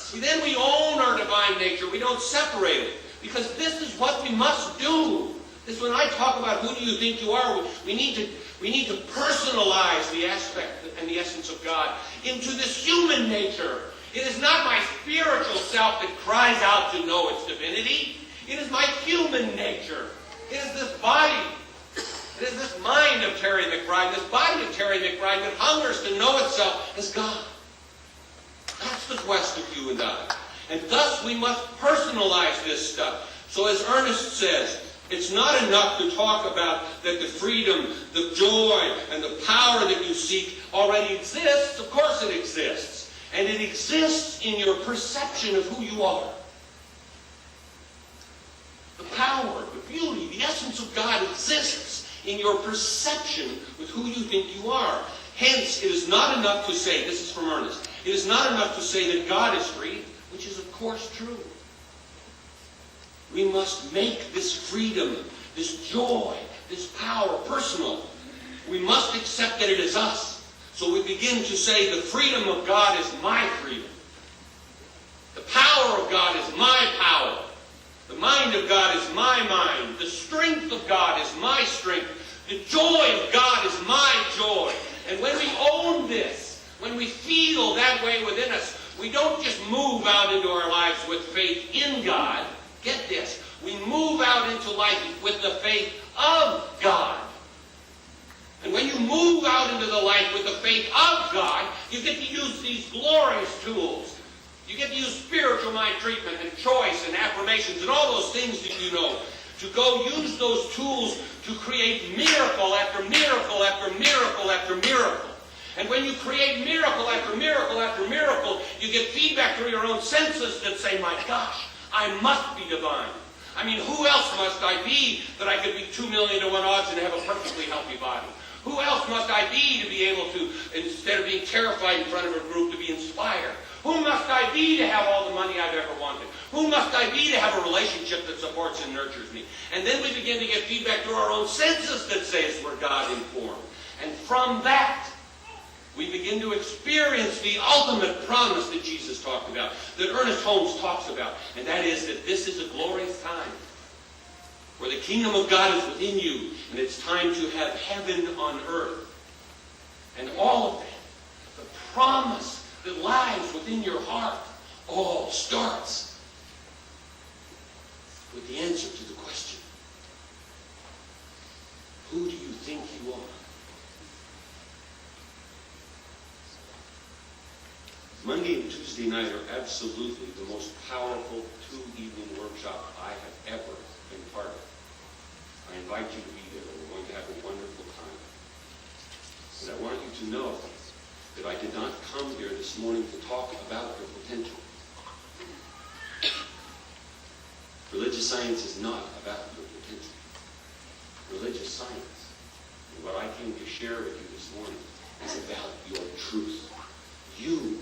See, then we own our divine nature. We don't separate it. Because this is what we must do. This, when I talk about who do you think you are, we need to personalize the aspect and the essence of God into this human nature. It is not my spiritual self that cries out to know its divinity. It is my human nature. It is this body. It is this mind of Terry McBride, this body of Terry McBride that hungers to know itself as God. That's the quest of you and I. And thus we must personalize this stuff. So as Ernest says, it's not enough to talk about that the freedom, the joy, and the power that you seek already exists. Of course it exists. And it exists in your perception of who you are. The power, the beauty, the essence of God exists in your perception with who you think you are. Hence, it is not enough to say, this is from Ernest, it is not enough to say that God is free, which is of course true. We must make this freedom, this joy, this power personal. We must accept that it is us. So we begin to say the freedom of God is my freedom. The power of God is my power. The mind of God is my mind. The strength of God is my strength. The joy of God is my joy. And when we own this, when we feel that way within us, we don't just move out into our lives with faith in God. Get this. We move out into life with the faith of God. And when you move out into the life with the faith of God, you get to use these glorious tools. You get to use spiritual mind treatment and choice and affirmations and all those things that you know. To go use those tools to create miracle after miracle after miracle after miracle. And when you create miracle after miracle after miracle, you get feedback through your own senses that say, my gosh, I must be divine. I mean, who else must I be that I could be 2 million to 1 odds and have a perfectly healthy body? Who else must I be to be able to, instead of being terrified in front of a group, to be inspired? Who must I be to have all the money I've ever wanted? Who must I be to have a relationship that supports and nurtures me? And then we begin to get feedback through our own senses that says we're God-informed. And from that, we begin to experience the ultimate promise that Jesus talked about, that Ernest Holmes talks about, and that is that this is a glorious time where the kingdom of God is within you, and it's time to have heaven on earth. And all of that, the promise that lies within your heart, all starts with the answer to the question, who do you think you are? Monday and Tuesday night are absolutely the most powerful 2-evening workshop I have ever been part of. I invite you to be there. We're going to have a wonderful time. But I want you to know that I did not come here this morning to talk about your potential. Religious science is not about your potential. Religious science, and what I came to share with you this morning, is about your truth. You